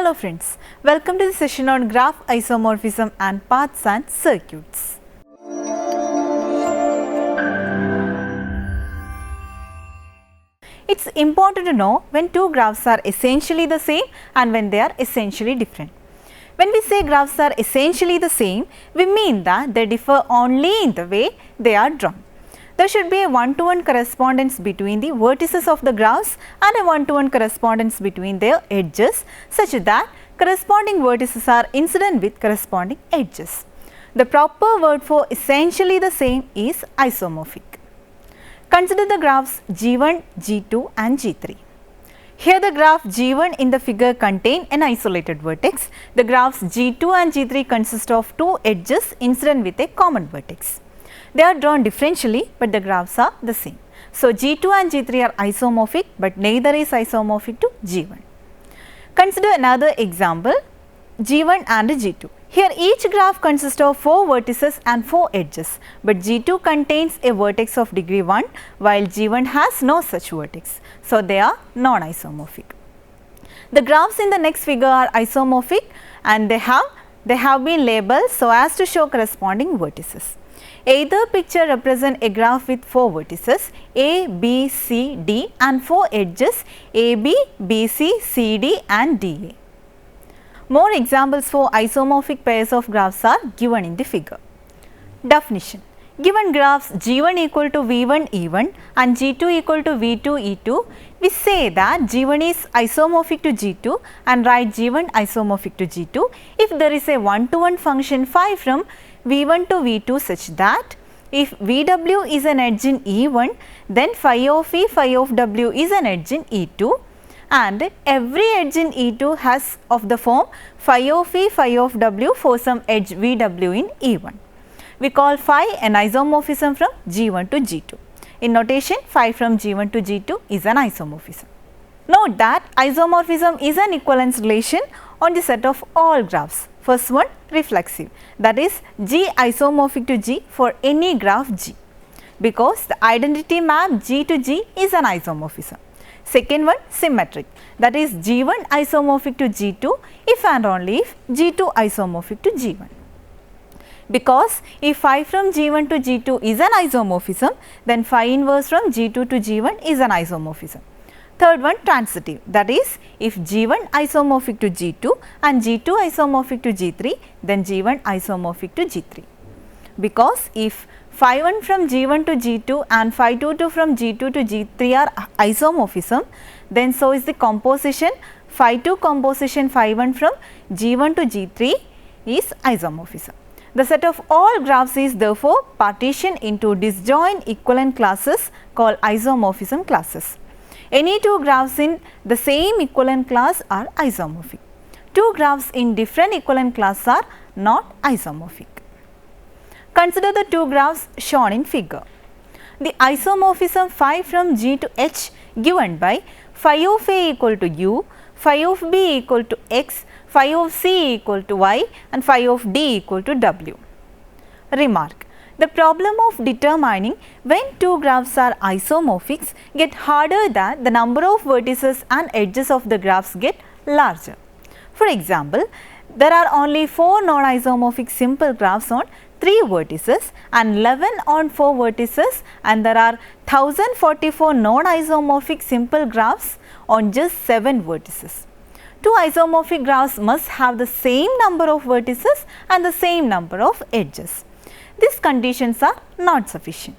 Hello friends, welcome to the session on graph isomorphism and paths and circuits. It's important to know when two graphs are essentially the same and when they are essentially different. When we say graphs are essentially the same, we mean that they differ only in the way they are drawn. There should be a one-to-one correspondence between the vertices of the graphs and a one-to-one correspondence between their edges such that corresponding vertices are incident with corresponding edges. The proper word for essentially the same is isomorphic. Consider the graphs G1, G2 and G3. Here the graph G1 in the figure contain an isolated vertex. The graphs G2 and G3 consist of two edges incident with a common vertex. They are drawn differentially, but the graphs are the same. So, G2 and G3 are isomorphic, but neither is isomorphic to G1. Consider another example, G1 and G2. Here each graph consists of 4 vertices and 4 edges, but G2 contains a vertex of degree 1 while G1 has no such vertex. So, they are non-isomorphic. The graphs in the next figure are isomorphic and they have been labeled so as to show corresponding vertices. Either picture represent a graph with 4 vertices A, B, C, D and 4 edges AB, BC, CD and DA. More examples for isomorphic pairs of graphs are given in the figure. Definition: given graphs G1 equal to V1 E1 and G2 equal to V2 E2, we say that G1 is isomorphic to G2 and write G1 isomorphic to G2 if there is a one-to-one function phi from V1 to V2 such that if VW is an edge in E1, then phi of V, phi of W is an edge in E2 and every edge in E2 has of the form phi of V, phi of W for some edge VW in E1. We call phi an isomorphism from G1 to G2. In notation, phi from G1 to G2 is an isomorphism. Note that isomorphism is an equivalence relation on the set of all graphs. First one, reflexive, that is G isomorphic to G for any graph G, because the identity map G to G is an isomorphism. Second one, symmetric, that is G1 isomorphic to G2 if and only if G2 isomorphic to G1. Because if phi from G1 to G2 is an isomorphism, then phi inverse from G2 to G1 is an isomorphism. Third one, transitive, that is if G1 isomorphic to G2 and G2 isomorphic to G3, then G1 isomorphic to G3. Because if phi 1 from G1 to G2 and phi 2 from G2 to G3 are isomorphism, then so is the composition phi 2 composition phi 1 from G1 to G3 is isomorphism. The set of all graphs is therefore partitioned into disjoint equivalent classes called isomorphism classes. Any two graphs in the same equivalent class are isomorphic. Two graphs in different equivalent class are not isomorphic. Consider the two graphs shown in figure. The isomorphism phi from G to H given by phi of A equal to U, phi of B equal to X, phi of C equal to Y and phi of D equal to W. Remark: the problem of determining when two graphs are isomorphic get harder that the number of vertices and edges of the graphs get larger. For example, there are only 4 non-isomorphic simple graphs on 3 vertices and 11 on 4 vertices, and there are 1044 non-isomorphic simple graphs on just 7 vertices. Two isomorphic graphs must have the same number of vertices and the same number of edges. These conditions are not sufficient.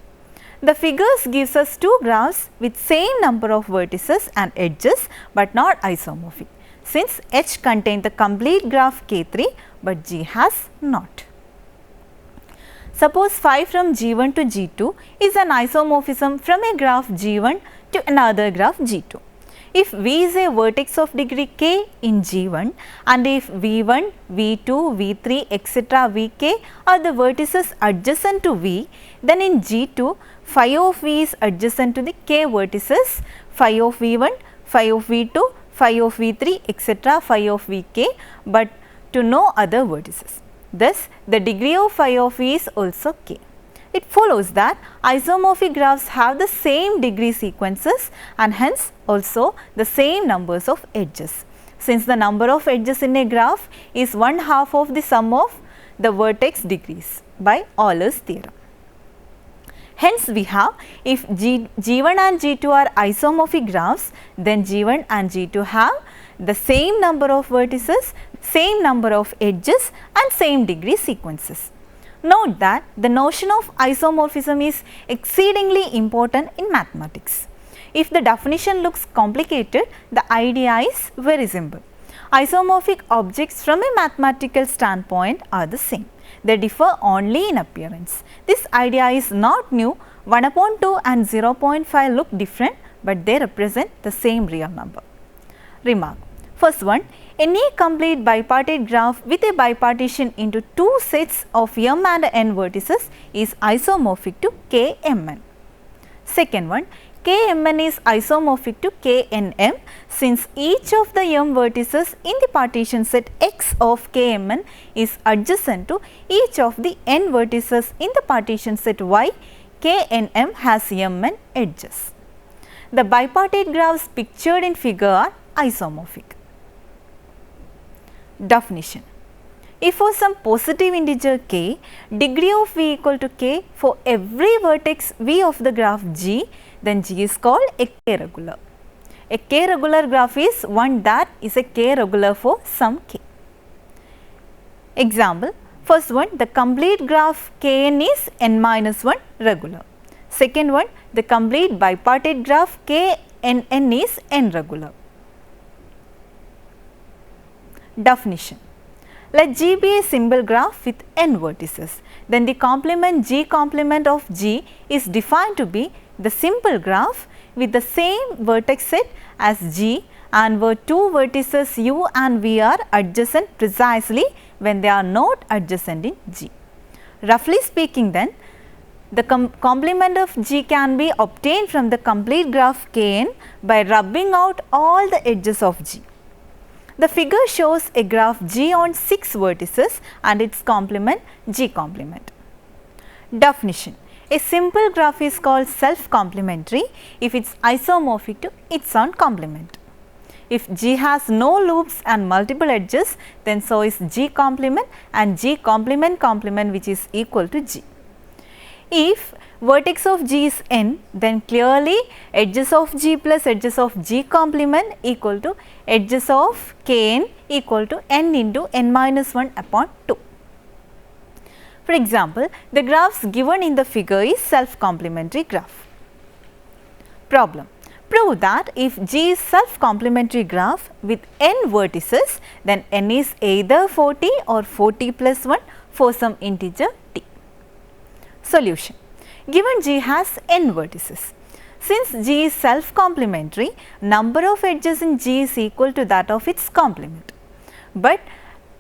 The figures gives us two graphs with same number of vertices and edges but not isomorphic, since H contains the complete graph K3 but G has not. Suppose phi from G1 to G2 is an isomorphism from a graph G1 to another graph G2. If V is a vertex of degree k in G1 and if V1, V2, V3 etc. Vk are the vertices adjacent to V, then in G2 phi of V is adjacent to the k vertices phi of V1, phi of V2, phi of V3 etc. phi of Vk, but to no other vertices. Thus, the degree of phi of V is also k. It follows that isomorphic graphs have the same degree sequences and hence also the same numbers of edges. since the number of edges in a graph is 1/2 of the sum of the vertex degrees by Euler's theorem. Hence, we have if G1 and G2 are isomorphic graphs, then G1 and G2 have the same number of vertices, same number of edges and same degree sequences. Note that the notion of isomorphism is exceedingly important in mathematics. If the definition looks complicated, the idea is very simple. Isomorphic objects from a mathematical standpoint are the same. They differ only in appearance. This idea is not new. 1/2 and 0.5 look different, but they represent the same real number. Remark. First one, any complete bipartite graph with a bipartition into two sets of m and n vertices is isomorphic to Kmn. Second one, Kmn is isomorphic to Knm since each of the m vertices in the partition set X of Kmn is adjacent to each of the n vertices in the partition set Y. Knm has mn edges. The bipartite graphs pictured in figure are isomorphic. Definition. If for some positive integer k, degree of v equal to k for every vertex v of the graph G, then G is called a k-regular. A k-regular graph is one that is a k-regular for some k. Example, first one, the complete graph Kn is n-1 regular. Second one, the complete bipartite graph Knn is n regular. Definition. Let G be a simple graph with n vertices. Then the complement G complement of G is defined to be the simple graph with the same vertex set as G and where two vertices u and v are adjacent precisely when they are not adjacent in G. Roughly speaking then, the complement of G can be obtained from the complete graph Kn by rubbing out all the edges of G. The figure shows a graph G on 6 vertices and its complement G complement. Definition. A simple graph is called self-complementary if it is isomorphic to its own complement. If G has no loops and multiple edges, then so is G complement and G complement complement which is equal to G. If vertex of G is n, then clearly edges of G plus edges of G complement equal to edges of Kn equal to n into n-1 upon 2. For example, the graphs given in the figure is self-complementary graph. Problem. Prove that if G is self-complementary graph with n vertices, then n is either 40 or 40 plus 1 for some integer t. Solution. Given G has n vertices. Since G is self-complementary, number of edges in G is equal to that of its complement. But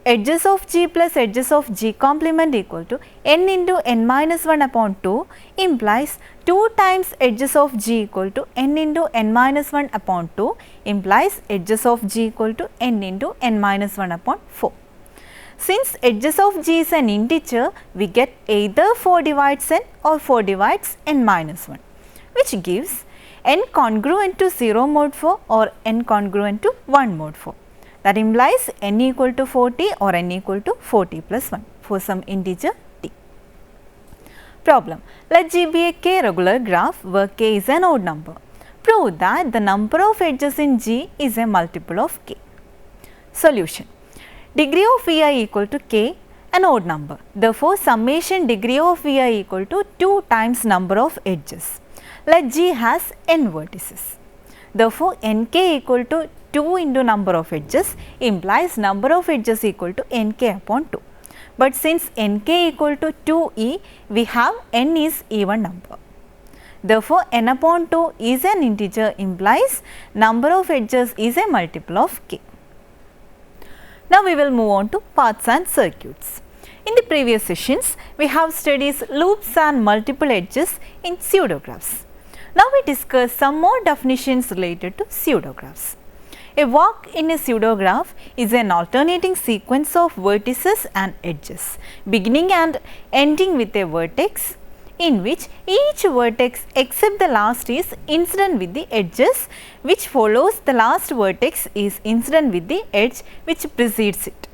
edges of G plus edges of G complement equal to n into n-1 upon 2 implies 2 times edges of G equal to n into n-1 upon 2 implies edges of G equal to n into n-1 upon 4. Since edges of G is an integer, we get either 4 divides n or 4 divides n-1, which gives n congruent to 0 mod 4 or n congruent to 1 mod 4. That implies n equal to 40 or n equal to 40 plus 1 for some integer t. Problem. Let G be a k-regular graph where k is an odd number. Prove that the number of edges in G is a multiple of k. Solution. Degree of Vi equal to k, an odd number. Therefore, summation degree of Vi equal to 2 times number of edges. Let G has n vertices. Therefore, nk equal to 2 into number of edges implies number of edges equal to nk upon 2. But since nk equal to 2e, we have n is even number. Therefore, n upon 2 is an integer implies number of edges is a multiple of k. Now, we will move on to paths and circuits. In the previous sessions, we have studied loops and multiple edges in pseudographs. Now, we discuss some more definitions related to pseudographs. A walk in a pseudograph is an alternating sequence of vertices and edges, beginning and ending with a vertex. in which each vertex except the last is incident with the edges which follows the last vertex is incident with the edge which precedes it.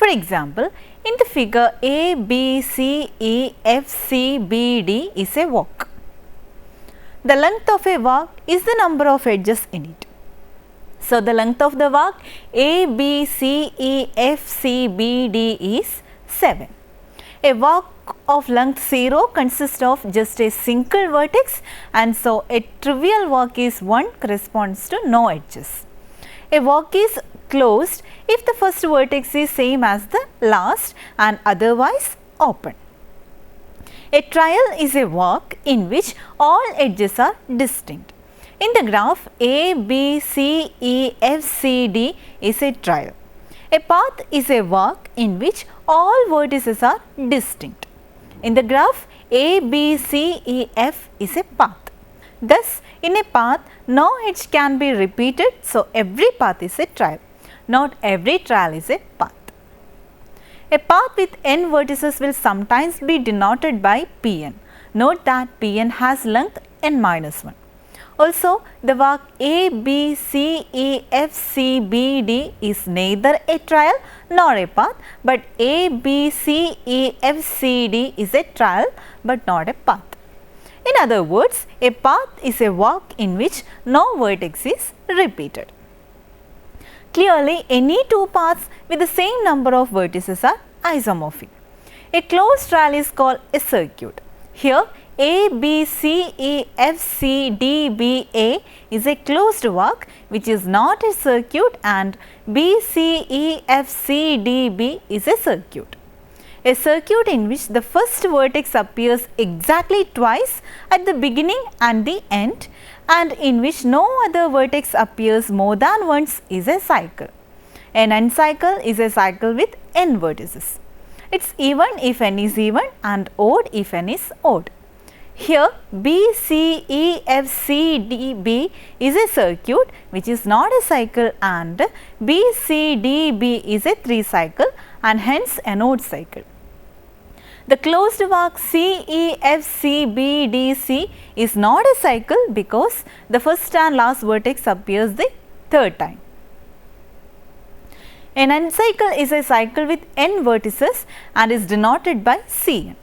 For example, in the figure A, B, C, E, F, C, B, D is a walk. The length of a walk is the number of edges in it. So, the length of the walk A, B, C, E, F, C, B, D is 7. A walk of length 0 consists of just a single vertex, and so a trivial walk is 1 corresponds to no edges. A walk is closed if the first vertex is same as the last and otherwise open. A trial is a walk in which all edges are distinct. In the graph A, B, C, E, F, C, D is a trial. A path is a walk in which all vertices are distinct. In the graph A, B, C, E, F is a path. Thus, in a path no edge can be repeated, so every path is a trial. Not every trial is a path. A path with n vertices will sometimes be denoted by Pn. Note that Pn has length n minus 1. Also, the walk A, B, C, E, F, C, B, D is neither a trial nor a path, but A, B, C, E, F, C, D is a trial but not a path. In other words, a path is a walk in which no vertex is repeated. Clearly, any two paths with the same number of vertices are isomorphic. A closed trial is called a circuit. Here, A, B, C, E, F, C, D, B, A is a closed walk which is not a circuit, and B, C, E, F, C, D, B is a circuit. A circuit in which the first vertex appears exactly twice at the beginning and the end, and in which no other vertex appears more than once is a cycle. An n cycle is a cycle with n vertices. It is even if n is even and odd if n is odd. Here B, C, E, F, C, D, B is a circuit which is not a cycle, and B, C, D, B is a 3 cycle and hence an odd cycle. The closed walk C, E, F, C, B, D, C is not a cycle because the first and last vertex appears the third time. An n cycle is a cycle with n vertices and is denoted by Cn.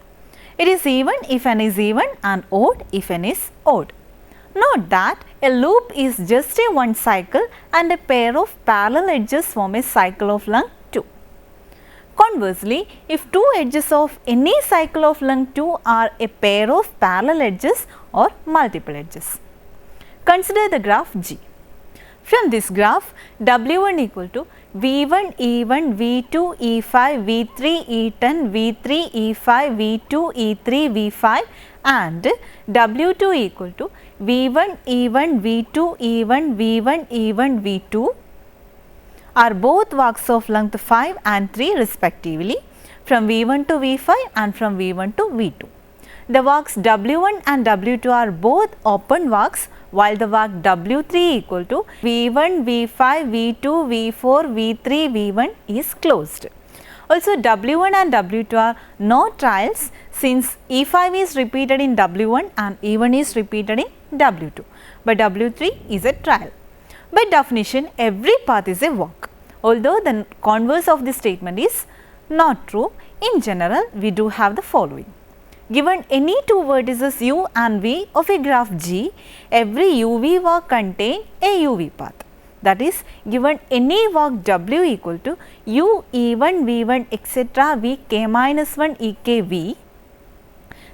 It is even if n is even and odd if n is odd. Note that a loop is just a one cycle and a pair of parallel edges form a cycle of length 2. Conversely, if two edges of any cycle of length 2 are a pair of parallel edges or multiple edges. Consider the graph G. From this graph, W1 equal to V1, E1, V2, E5, V3, E10, V3, E5, V2, E3, V5 and W2 equal to V1, E1, V2, E1, V1, E1, V2 are both walks of length 5 and 3 respectively from V1 to V5 and from V1 to V2. The walks W1 and W2 are both open walks, while the walk W3 equal to V1, V5, V2, V4, V3, V1 is closed. Also, W1 and W2 are no trials since E5 is repeated in W1 and E1 is repeated in W2, but W3 is a trial. By definition, every path is a walk. Although the converse of this statement is not true, in general we do have the following. Given any two vertices u and v of a graph G, every uv walk contain a uv path. That is, given any walk W equal to u e1 v1 etc v k minus 1 e k v,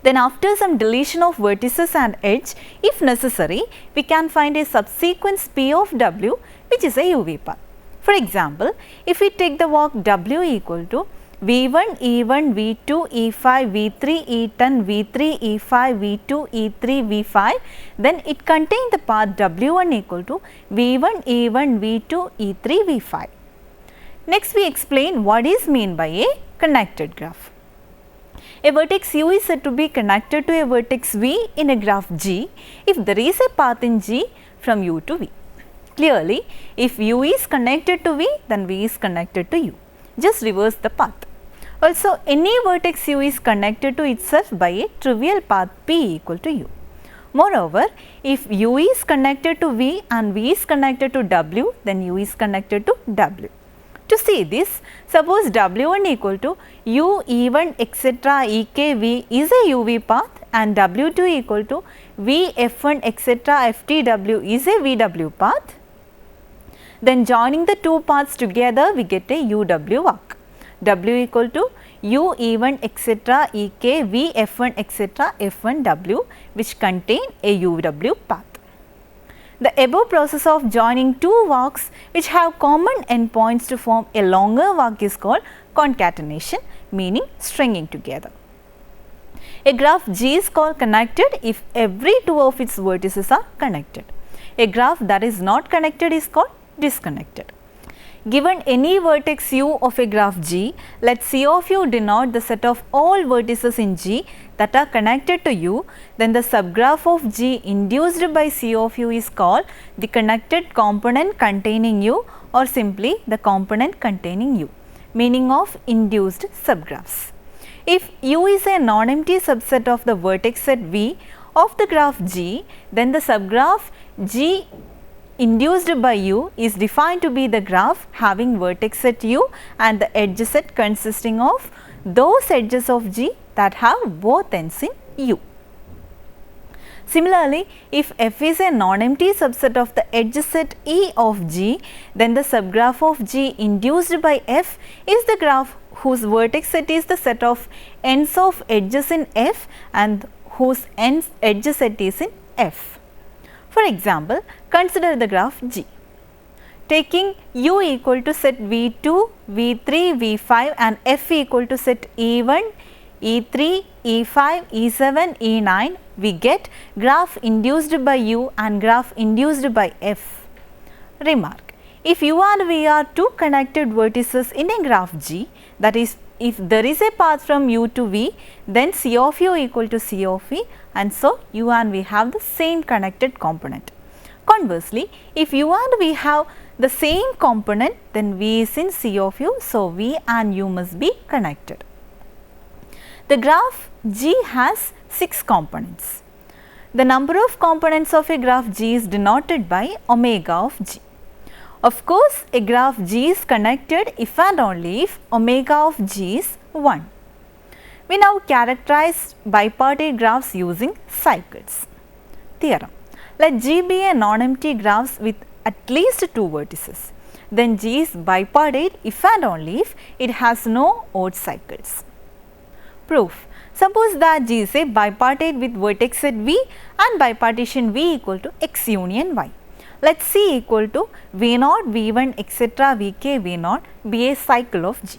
then after some deletion of vertices and edge, if necessary, we can find a subsequence p of W which is a uv path. For example, if we take the walk W equal to V1, E1, V2, E5, V3, E10, V3, E5, V2, E3, V5, then it contains the path W1 equal to V1, E1, V2, E3, V5. Next we explain what is meant by a connected graph. A vertex u is said to be connected to a vertex v in a graph G if there is a path in G from u to v. Clearly, if u is connected to v, then v is connected to u. Just reverse the path. Also, any vertex u is connected to itself by a trivial path p equal to u. Moreover, if u is connected to v and v is connected to w, then u is connected to w. To see this, suppose w1 equal to u e1 etc. ek v is a uv path and w2 equal to v f1 etc. ftw is a vw path. Then joining the two paths together, we get a uw arc. W equal to u e1 etc. ek v f1 etc. f1w, which contain a uw path. The above process of joining two arcs which have common endpoints to form a longer arc is called concatenation, meaning stringing together. A graph G is called connected if every two of its vertices are connected. A graph that is not connected is called disconnected. Given any vertex u of a graph G, let C of u denote the set of all vertices in G that are connected to u, then the subgraph of G induced by C of u is called the connected component containing u or simply the component containing u, meaning of induced subgraphs. If u is a non-empty subset of the vertex set V of the graph G, then the subgraph G induced by u is defined to be the graph having vertex set u and the edge set consisting of those edges of G that have both ends in u. Similarly, if f is a non-empty subset of the edge set E of G, then the subgraph of G induced by f is the graph whose vertex set is the set of ends of edges in f and whose edge set is in f. For example, consider the graph G. Taking u equal to set V2, V3, V5 and f equal to set E1, E3, E5, E7, E9, we get graph induced by u and graph induced by f. Remark: if u and v are two connected vertices in a graph G, that is, if there is a path from u to v, then C of u equal to C of v, and so u and v have the same connected component. Conversely, if u and v have the same component, then v is in C of u, so v and u must be connected. The graph G has 6 components. The number of components of a graph G is denoted by omega of G. Of course, a graph G is connected if and only if omega of G is 1. We now characterize bipartite graphs using cycles. Theorem: let G be a non-empty graph with at least 2 vertices. Then G is bipartite if and only if it has no odd cycles. Proof: suppose that G is a bipartite with vertex set V and bipartition V equal to X union Y. Let C equal to V0, V1 etc. Vk V0 be a cycle of G.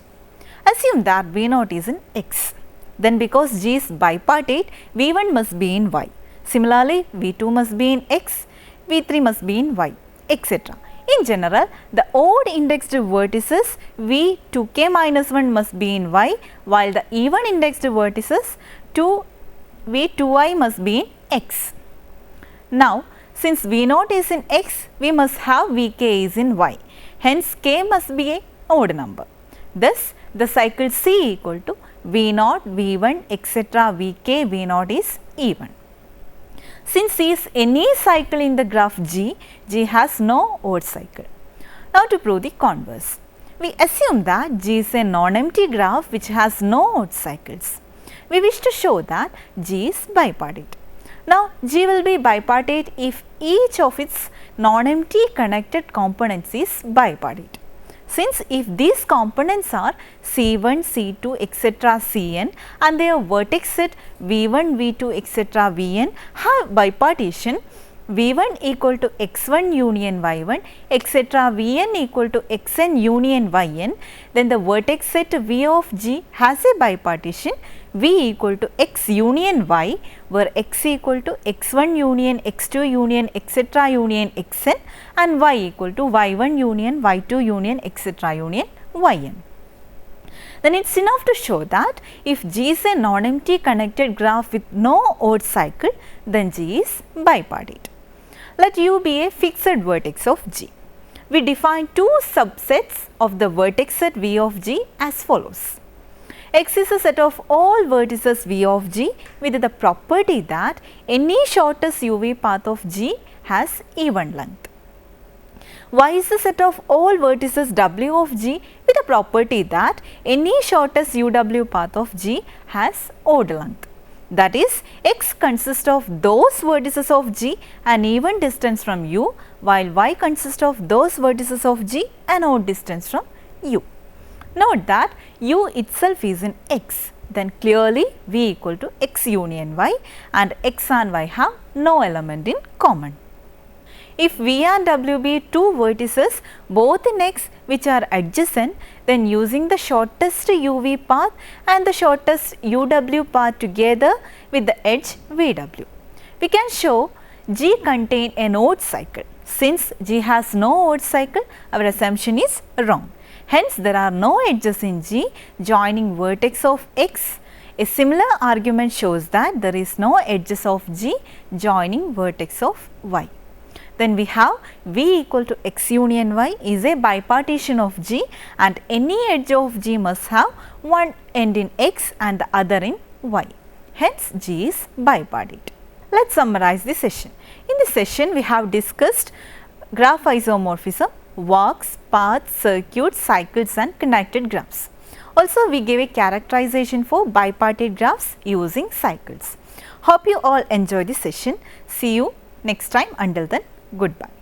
Assume that V0 is in X. Then because G is bipartite, V1 must be in Y. Similarly, V2 must be in X, V3 must be in Y, etc. In general, the odd indexed vertices V 2k minus 1 must be in Y, while the even indexed vertices V 2i must be in X. Now, since V0 is in X, we must have Vk is in Y. Hence, k must be a odd number. Thus, the cycle C equal to V0, V1 etc. Vk V0 is even. Since C is any cycle in the graph G, G has no odd cycle. Now, to prove the converse, we assume that G is a non-empty graph which has no odd cycles. We wish to show that G is bipartite. Now, G will be bipartite if each of its non-empty connected components is bipartite. Since if these components are C1, C2 etc. Cn and their vertex set V1, V2 etc. Vn have bipartition V1 equal to x1 union y1 etc. Vn equal to xn union yn, then the vertex set V of G has a bipartition V equal to x union y, where x equal to x1 union x2 union etc. union xn and y equal to y1 union y2 union etc. union yn. Then it is enough to show that if G is a non-empty connected graph with no odd cycle, then G is bipartite. Let U be a fixed vertex of G. We define two subsets of the vertex set V of G as follows. X is a set of all vertices V of G with the property that any shortest UV path of G has even length. Y is a set of all vertices W of G with the property that any shortest UW path of G has odd length. That is, X consists of those vertices of G an even distance from U, while Y consists of those vertices of G an odd distance from U. Note that U itself is in X, then clearly V equal to X union Y, and X and Y have no element in common. If V and W be two vertices both in X which are adjacent, then using the shortest UV path and the shortest UW path together with the edge VW, we can show G contain an odd cycle. Since G has no odd cycle, our assumption is wrong. Hence, there are no edges in G joining vertex of X. A similar argument shows that there is no edges of G joining vertex of Y. Then we have V equal to X union Y is a bipartition of G, and any edge of G must have one end in X and the other in Y. Hence, G is bipartite. Let us summarize the session. In this session, we have discussed graph isomorphism, walks, paths, circuits, cycles and connected graphs. Also, we gave a characterization for bipartite graphs using cycles. Hope you all enjoy the session. See you next time. Until then, goodbye.